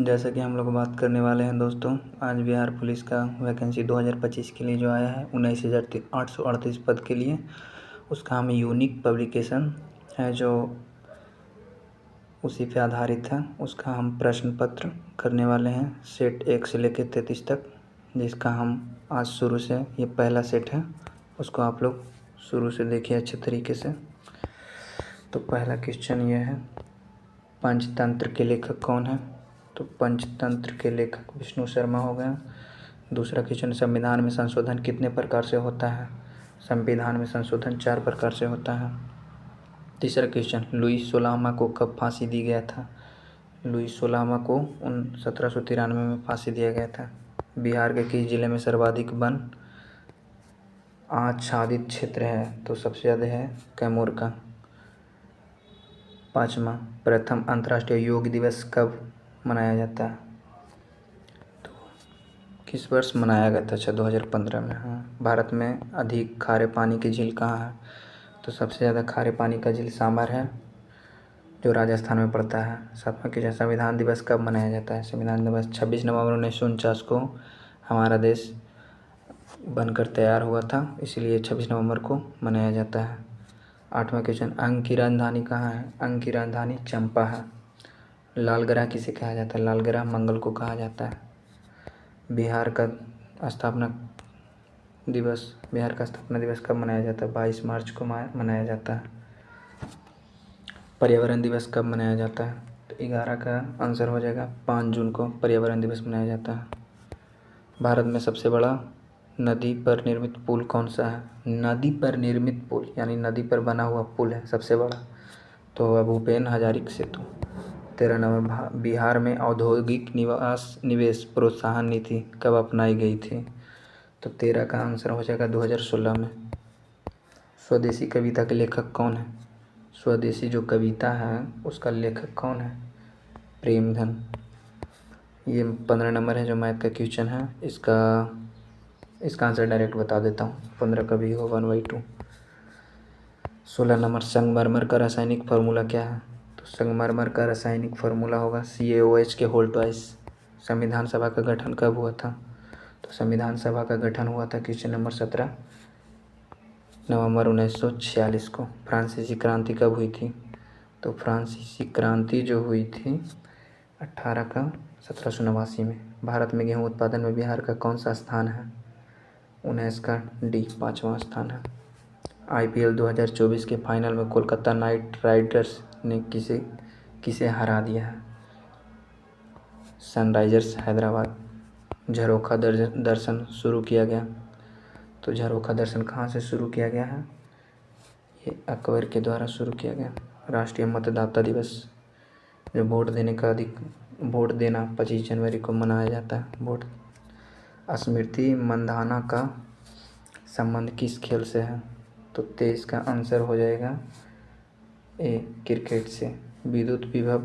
जैसा कि हम लोग बात करने वाले हैं दोस्तों, आज बिहार पुलिस का वैकेंसी 2025 के लिए जो आया है 19,838 पद के लिए, उसका हमें यूनिक पब्लिकेशन है जो उसी पे आधारित है। उसका हम प्रश्न पत्र करने वाले हैं सेट 1 से लेकर 33 तक, जिसका हम आज शुरू से, ये पहला सेट है, उसको आप लोग शुरू से देखिए अच्छे तरीके से। तो पहला क्वेश्चन ये है, पंचतंत्र के लेखक कौन है? तो पंचतंत्र के लेखक विष्णु शर्मा हो गया। दूसरा क्वेश्चन, संविधान में संशोधन कितने प्रकार से होता है? संविधान में संशोधन 4 प्रकार से होता है। तीसरा क्वेश्चन, लुई सोलामा को कब फांसी दी गया था? लुई सोलामा को 1793 में फांसी दिया गया था। बिहार के किस जिले में सर्वाधिक वन आच्छादित क्षेत्र है? तो सबसे ज़्यादा है कैमूर का। पाँचवा, प्रथम अंतर्राष्ट्रीय योग दिवस कब मनाया जाता है? तो किस वर्ष मनाया गया था? अच्छा, 2015 में। हाँ। भारत में अधिक खारे पानी की झील कहाँ है? तो सबसे ज़्यादा खारे पानी का झील सामर है, जो राजस्थान में पड़ता है। सातवां क्वेश्चन, संविधान दिवस कब मनाया जाता है? संविधान दिवस 26 नवंबर 1949 को हमारा देश बनकर तैयार हुआ था, इसलिए 26 नवंबर को मनाया जाता है। आठवां क्वेश्चन, अंग की राजधानी कहाँ है? अंग की राजधानी चंपा है। लाल ग्रह किसे कहा जाता है? लाल ग्रह मंगल को कहा जाता है। बिहार का स्थापना दिवस कब मनाया जाता है? 22 मार्च को मनाया जाता है। पर्यावरण दिवस कब मनाया जाता है? तो 11 का आंसर हो जाएगा 5 जून को पर्यावरण दिवस मनाया जाता है। भारत में सबसे बड़ा नदी पर निर्मित पुल कौन सा है? नदी पर निर्मित पुल यानी नदी पर बना हुआ पुल है सबसे बड़ा, तो भूपेन हजारिका सेतु। 13 नंबर, बिहार में औद्योगिक निवेश प्रोत्साहन नीति कब अपनाई गई थी? तो 13 का आंसर हो जाएगा 2016 में। स्वदेशी कविता के लेखक कौन है? स्वदेशी जो कविता है उसका लेखक कौन है? प्रेमधन। ये 15 नंबर है जो मैथ का क्वेश्चन है, इसका आंसर डायरेक्ट बता देता हूँ, 15 का भी हो 1/2। 16 नंबर, संगमरमर का रासायनिक फार्मूला क्या है? तो संगमरमर का रासायनिक फार्मूला होगा CaOH के होल ट्वाइस। संविधान सभा का गठन कब हुआ था? तो संविधान सभा का गठन हुआ था क्वेश्चन नंबर 17 नवंबर 1946 को। फ्रांसीसी क्रांति कब हुई थी? तो फ्रांसीसी क्रांति जो हुई थी 1789 में। भारत में गेहूं उत्पादन में बिहार का कौन सा स्थान है? 19 का डी 5वां स्थान है। IPL 2024 के फाइनल में कोलकाता नाइट राइडर्स ने किसे हरा दिया है? सनराइजर्स हैदराबाद। झरोखा दर्शन शुरू किया गया, तो झरोखा दर्शन कहाँ से शुरू किया गया है? ये अकबर के द्वारा शुरू किया गया। राष्ट्रीय मतदाता दिवस, जो वोट देना 25 जनवरी को मनाया जाता है। वोट। स्मृति मंधाना का संबंध किस खेल से है? तो 23 का आंसर हो जाएगा ए क्रिकेट से। विद्युत विभव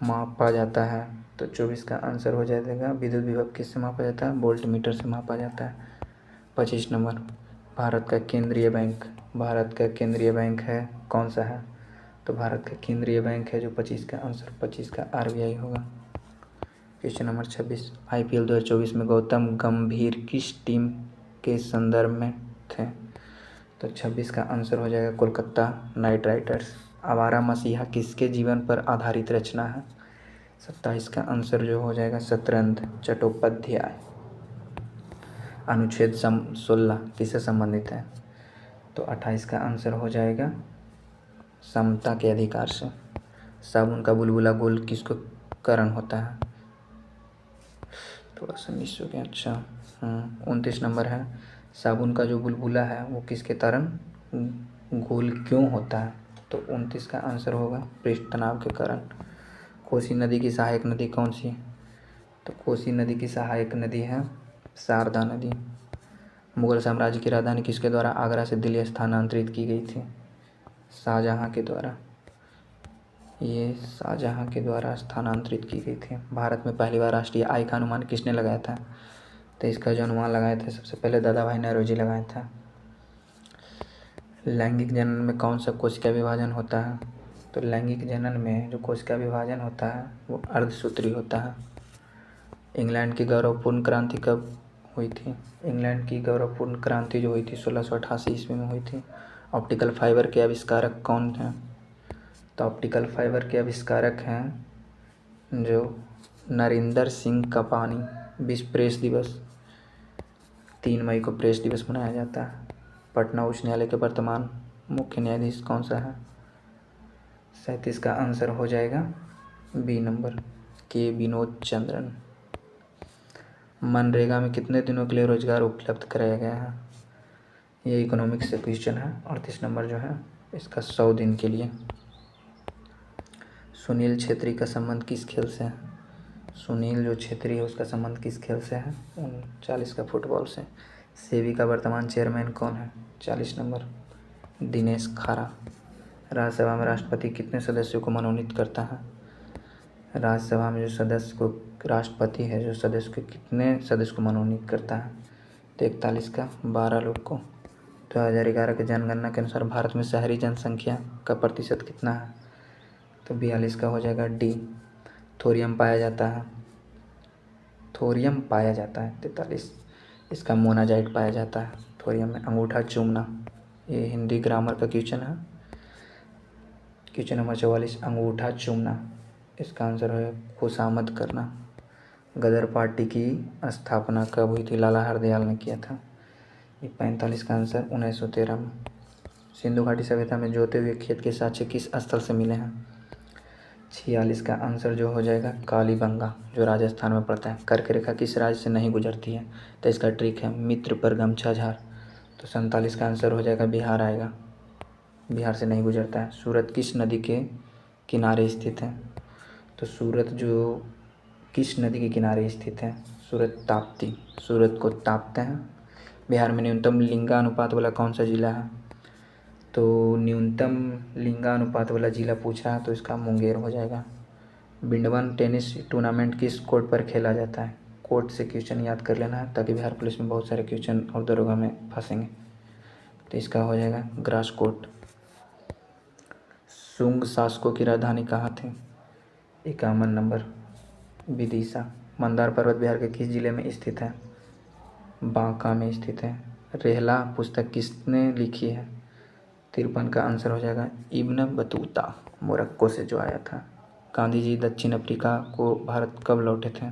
मापा जाता है, तो 24 का आंसर हो जाएगा विद्युत विभव किससे मापा जाता है? वोल्ट मीटर से मापा जाता है। 25 नंबर, भारत का केंद्रीय बैंक है कौन सा है? तो भारत का केंद्रीय बैंक है जो 25 का आंसर 25 का RBI होगा। क्वेश्चन नंबर 26, IPL 2024 में गौतम गंभीर किस टीम के संदर्भ में थे? तो 26 का आंसर हो जाएगा कोलकाता नाइट राइडर्स। आवारा मसीहा किसके जीवन पर आधारित रचना है? 27 का आंसर जो हो जाएगा सत्येंद्र चट्टोपाध्याय। अनुच्छेद 16 किससे संबंधित है? तो 28 का आंसर हो जाएगा समता के अधिकार से। साबुन का बुलबुला गोल किसको कारण होता है? थोड़ा सा मिस हो गया। अच्छा, 29 नंबर है, साबुन का जो बुलबुला है वो किसके कारण गोल क्यों होता है? तो 29 का आंसर होगा पृष्ठ तनाव के कारण। कोसी नदी की सहायक नदी कौन सी है? तो कोसी नदी की सहायक नदी है शारदा नदी। मुगल साम्राज्य की राजधानी किसके द्वारा आगरा से दिल्ली स्थानांतरित की गई थी? शाहजहाँ के द्वारा। ये शाहजहाँ के द्वारा स्थानांतरित की गई थी। भारत में पहली बार राष्ट्रीय आय का अनुमान किसने लगाया था? तो इसका जो अनुमान लगाया था सबसे पहले दादा भाई नौरोजी लगाया था। लैंगिक जनन में कौन सा कोशिका विभाजन होता है? तो लैंगिक जनन में जो कोशिका विभाजन होता है वो अर्धसूत्री होता है। इंग्लैंड की गौरवपूर्ण क्रांति कब हुई थी? इंग्लैंड की गौरवपूर्ण क्रांति जो हुई थी 1688 ईस्वी में हुई थी। ऑप्टिकल फाइबर के आविष्कारक कौन हैं? तो ऑप्टिकल फाइबर के आविष्कारक हैं जो नरेंद्र सिंह कपानी। विश्व प्रेस दिवस 3 मई को प्रेस दिवस मनाया जाता है। पटना उच्च न्यायालय के वर्तमान मुख्य न्यायाधीश कौन सा है? 37 का आंसर हो जाएगा बी नंबर, के विनोद चंद्रन। मनरेगा में कितने दिनों के लिए रोजगार उपलब्ध कराया गया है? ये इकोनॉमिक्स से क्वेश्चन है। 38 नंबर जो है इसका 100 दिन के लिए। सुनील छेत्री का संबंध किस खेल से है? सुनील जो छेत्री है उसका संबंध किस खेल से है? 39 का फुटबॉल से। सेबी का वर्तमान चेयरमैन कौन है? 40 नंबर, दिनेश खारा। राज्यसभा में राष्ट्रपति कितने सदस्यों को मनोनीत करता है? राज्यसभा में जो सदस्य को राष्ट्रपति है जो सदस्य को कितने सदस्य को मनोनीत करता है? तो 41 का 12 लोग को। 2011 के जनगणना के अनुसार भारत में शहरी जनसंख्या का प्रतिशत कितना है? तो 42 का हो जाएगा डी। थोरियम पाया जाता है 43। इसका मोनाजाइट पाया जाता है थोरियम में। अंगूठा चूमना, ये हिंदी ग्रामर का क्वेश्चन है। क्वेश्चन नंबर 44, अंगूठा चूमना, इसका आंसर है खुशामद करना। गदर पार्टी की स्थापना कब हुई थी? लाला हरदयाल ने किया था। ये 45 का आंसर 1913 में। सिंधु घाटी सभ्यता में जोते हुए खेत के साक्ष्य किस स्थल से मिले हैं? 46 का आंसर जो हो जाएगा कालीबंगा, जो राजस्थान में पड़ता है। कर्क रेखा किस राज्य से नहीं गुजरती है? तो इसका ट्रिक है मित्र पर गमछा झार। तो 47 का आंसर हो जाएगा बिहार आएगा, बिहार से नहीं गुजरता है। सूरत किस नदी के किनारे स्थित है? तो सूरत जो किस नदी के किनारे स्थित है? सूरत ताप्ती, सूरत को तापते हैं। बिहार में न्यूनतम लिंगानुपात वाला कौन सा जिला है? तो न्यूनतम लिंगानुपात वाला जिला पूछा है तो इसका मुंगेर हो जाएगा। बिंडवन टेनिस टूर्नामेंट किस कोर्ट पर खेला जाता है? कोर्ट से क्वेश्चन याद कर लेना है ताकि बिहार पुलिस में बहुत सारे क्वेश्चन और दरोगा में फंसेंगे। तो इसका हो जाएगा ग्रास कोर्ट। शुंग शासकों की राजधानी कहाँ थी? 51 नंबर, विदिशा। मंदार पर्वत बिहार के किस जिले में स्थित है? बांका में स्थित है। रेहला पुस्तक किसने लिखी है? 53 का आंसर हो जाएगा इब्न बतूता, मोरक्को से जो आया था। गांधी जी दक्षिण अफ्रीका को भारत कब लौटे थे?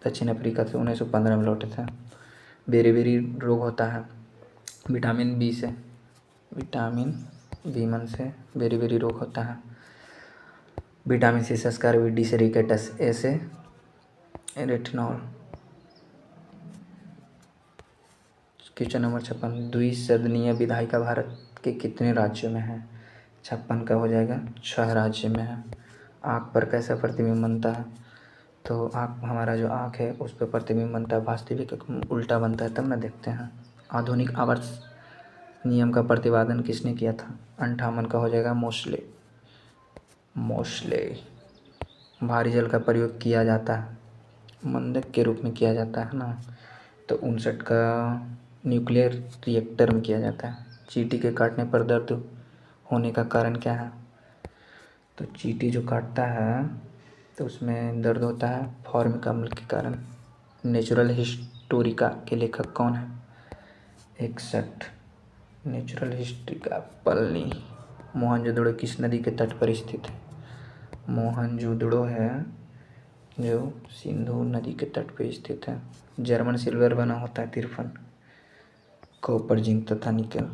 दक्षिण अफ्रीका से 1915 में लौटे थे। बेरी रोग होता है विटामिन बी से, विटामिन बी1 से बेरी रोग होता है। विटामिन सी से स्कारवी, डी से रिकेटस, ए से रेटिनॉल। क्वेश्चन नंबर 56, द्विसदनीय विधायिका भारत के कितने राज्यों में है? 56 का हो जाएगा 6 राज्य में है। आँख पर कैसा प्रतिबिंब बनता है? तो आँख, हमारा जो आँख है उस पर प्रतिबिंब बनता है, वास्तविक उल्टा बनता है, तब ना देखते हैं। आधुनिक आवर्त नियम का प्रतिपादन किसने किया था? 58 का हो जाएगा मोस्ले। भारी जल का प्रयोग किया जाता है, मंदक के रूप में किया जाता है ना। तो 59 का न्यूक्लियर रिएक्टर में किया जाता है। चींटी के काटने पर दर्द होने का कारण क्या है? तो चींटी जो काटता है तो उसमें दर्द होता है फॉर्मिक अम्ल के कारण। नेचुरल हिस्टोरिका के लेखक कौन है? 61, नेचुरल हिस्टोरिका पलनी। मोहनजोदड़ो किस नदी के तट पर स्थित है? मोहनजोदड़ो है जो सिंधु नदी के तट पर स्थित है। जर्मन सिल्वर बना होता है 53, कॉपर, जिंक तथा निकल।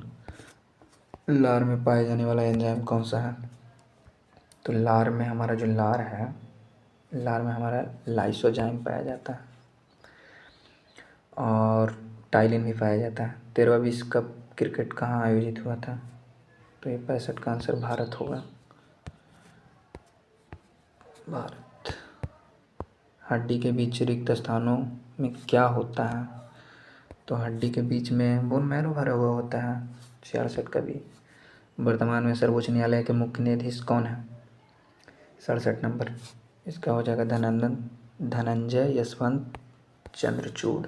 लार में पाए जाने वाला एंजाइम कौन सा है? तो लार में हमारा जो लार है, लार में हमारा लाइसोजाइम पाया जाता है और टाइलिन भी पाया जाता है। 13वां विश्व कप क्रिकेट कहाँ आयोजित हुआ था? तो ये 65 का आंसर भारत होगा, भारत। हड्डी के बीच रिक्त स्थानों में क्या होता है? तो हड्डी के बीच में बोन मैरो भरा हुआ होता है। 66 का भी। वर्तमान में सर्वोच्च न्यायालय के मुख्य न्यायाधीश कौन है? 67 नंबर, इसका हो जाएगा धनंजय यशवंत चंद्रचूड़।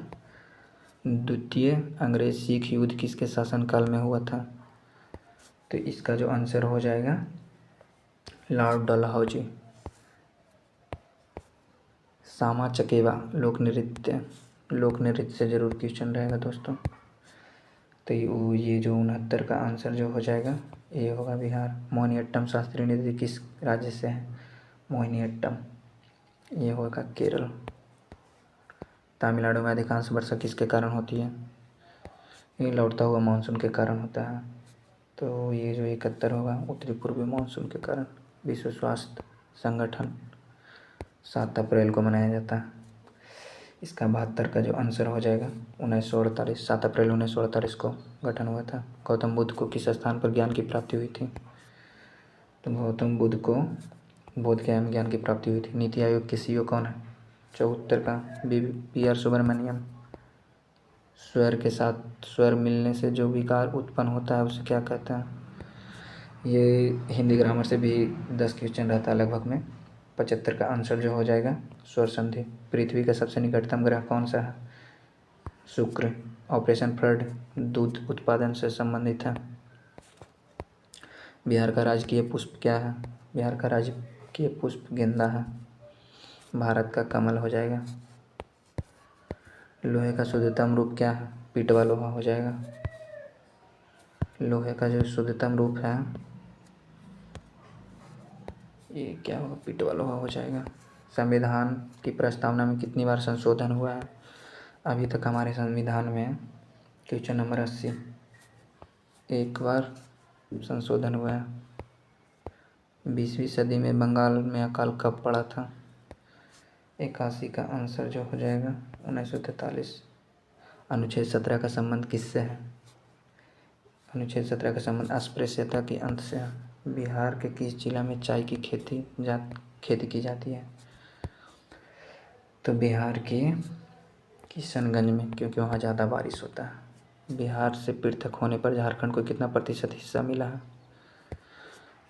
द्वितीय अंग्रेज सिख युद्ध किसके शासनकाल में हुआ था? तो इसका जो आंसर हो जाएगा लॉर्ड डलहौजी। सामा चकेवा लोक नृत्य से जरूर क्वेश्चन रहेगा दोस्तों। तो ये जो 69 का आंसर जो हो जाएगा ये होगा बिहार। मोहिनीअट्टम शास्त्रीय नृत्य किस राज्य से है? मोहिनीअट्टम ये होगा केरल। तमिलनाडु में अधिकांश वर्षा किसके कारण होती है? ये लौटता हुआ मानसून के कारण होता है। तो ये जो 71 होगा उत्तरी पूर्वी मानसून के कारण। विश्व स्वास्थ्य संगठन 7 अप्रैल को मनाया जाता है। इसका 72 का जो आंसर हो जाएगा 1948, 7 अप्रैल 1948 को गठन हुआ था। गौतम बुद्ध को किस स्थान पर ज्ञान की प्राप्ति हुई थी? तो गौतम बुद्ध को बोधगया में ज्ञान की प्राप्ति हुई थी। नीति आयोग के CEO कौन है? 74 का PR सुब्रमण्यम। स्वर के साथ स्वर मिलने से जो विकार उत्पन्न होता है उसे क्या कहते हैं? ये हिंदी ग्रामर से भी 10 क्वेश्चन रहता है लगभग में। 75 का आंसर जो हो जाएगा स्वर संधि। पृथ्वी का सबसे निकटतम ग्रह कौन सा है? शुक्र। ऑपरेशन फ्लड दूध उत्पादन से संबंधित है। बिहार का राजकीय पुष्प क्या है? बिहार का राजकीय पुष्प गेंदा है। भारत का कमल हो जाएगा। लोहे का शुद्धतम रूप क्या है? पीटवा लोहा हो जाएगा। लोहे का जो शुद्धतम रूप है ये क्या होगा? पीटवा लोहा हो जाएगा। संविधान की प्रस्तावना में कितनी बार संशोधन हुआ है? अभी तक हमारे संविधान में क्वेश्चन नंबर 80 एक बार संशोधन हुआ है। 20वीं सदी में बंगाल में अकाल कब पड़ा था? 81 का आंसर जो हो जाएगा 1943। अनुच्छेद 17 का संबंध किससे है? अनुच्छेद 17 का संबंध अस्पृश्यता के अंत से है। बिहार के किस जिला में चाय की खेती की जाती है? तो बिहार के किशनगंज में, क्योंकि वहाँ ज़्यादा बारिश होता है। बिहार से पृथक होने पर झारखंड को कितना प्रतिशत हिस्सा मिला है?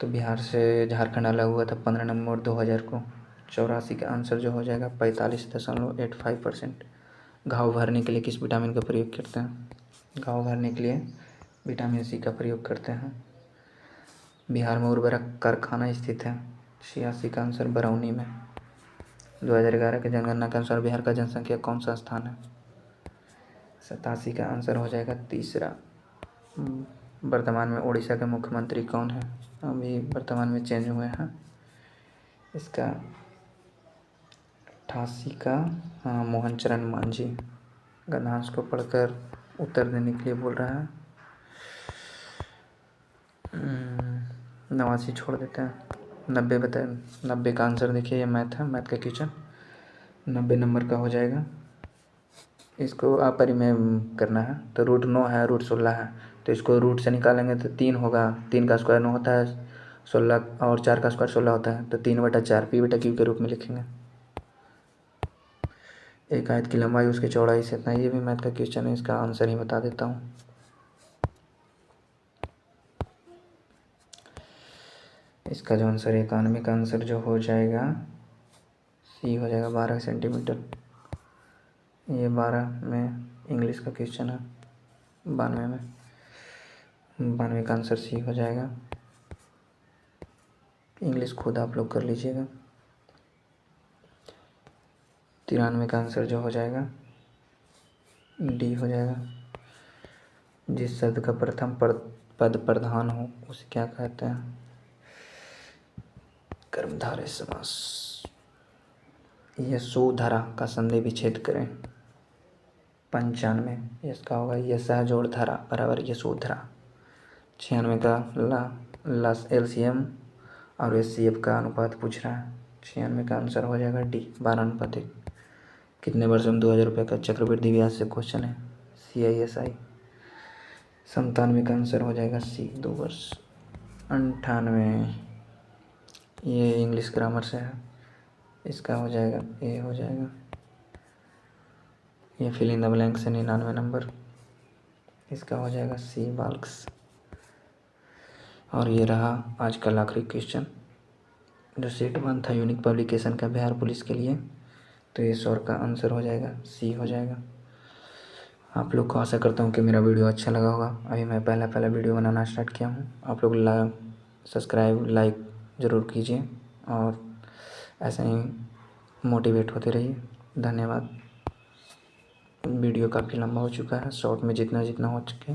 तो बिहार से झारखंड अलग हुआ था 15 नवंबर 2000 को। 84 का आंसर जो हो जाएगा 45.85%। घाव भरने के लिए किस विटामिन का प्रयोग करते हैं? घाव भरने के लिए विटामिन C का प्रयोग करते हैं। बिहार में उर्वरक कारखाना स्थित है। 86 का आंसर बरौनी में। 2011 के जनगणना के अनुसार बिहार का जनसंख्या कौन सा स्थान है? 87 का आंसर हो जाएगा तीसरा। वर्तमान में उड़ीसा के मुख्यमंत्री कौन है? अभी वर्तमान में चेंज हुए हैं। इसका 88 का मोहन चरण मांझी। गद्यांश को पढ़कर उत्तर देने के लिए बोल रहा है। 89 छोड़ देते हैं। 90 बताए। 90 का आंसर देखिए, ये मैथ है, मैथ का क्वेश्चन 90 नंबर का हो जाएगा। इसको अपरिमेय करना है। तो रूट 9 है, रूट 16 है, तो इसको रूट से निकालेंगे तो 3 होगा। 3 का स्क्वायर 9 होता है, 16 और 4 का स्क्वायर 16 होता है, तो 3/4 P/Q के रूप में लिखेंगे। एक आयत की लंबाई उसकी चौड़ाई से इतना। ये भी मैथ का क्वेश्चन है, इसका आंसर ही बता देता हूँ। इसका जो आंसर 91 का आंसर जो हो जाएगा C हो जाएगा 12 सेंटीमीटर। ये 12 में इंग्लिश का क्वेश्चन है। 92 में 92 का आंसर C हो जाएगा। इंग्लिश खुद आप लोग कर लीजिएगा। 93 का आंसर जो हो जाएगा D हो जाएगा। जिस शब्द का प्रथम पद प्रधान हो उसे क्या कहते हैं? कर्मधारय समास। यशोधरा का संधि विच्छेद करें। 95 इसका होगा यशः जोड़ धरा बराबर यशोधरा। 96 का लास LCM और HCF का अनुपात पूछ रहा है। 96 का आंसर हो जाएगा D 12:1। कितने वर्षों में 2000 रुपये का चक्रवृद्धि ब्याज से क्वेश्चन है? CISI। 97 का आंसर हो जाएगा C 2 वर्ष। 98 ये इंग्लिश ग्रामर से है, इसका हो जाएगा A हो जाएगा। ये फिल इन द ब्लैंक से 99 नंबर, इसका हो जाएगा C बाल्क्स। और ये रहा आज का आखिरी क्वेश्चन जो सेट 1 था यूनिक पब्लिकेशन का बिहार पुलिस के लिए। तो ये 100 का आंसर हो जाएगा C हो जाएगा। आप लोग को आशा करता हूँ कि मेरा वीडियो अच्छा लगा होगा। अभी मैं पहला वीडियो बनाना स्टार्ट किया हूँ। आप लोग सब्सक्राइब लाइक ज़रूर कीजिए और ऐसे ही मोटिवेट होते रहिए। धन्यवाद। वीडियो काफ़ी लंबा हो चुका है, शॉर्ट में जितना जितना हो सके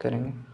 करेंगे।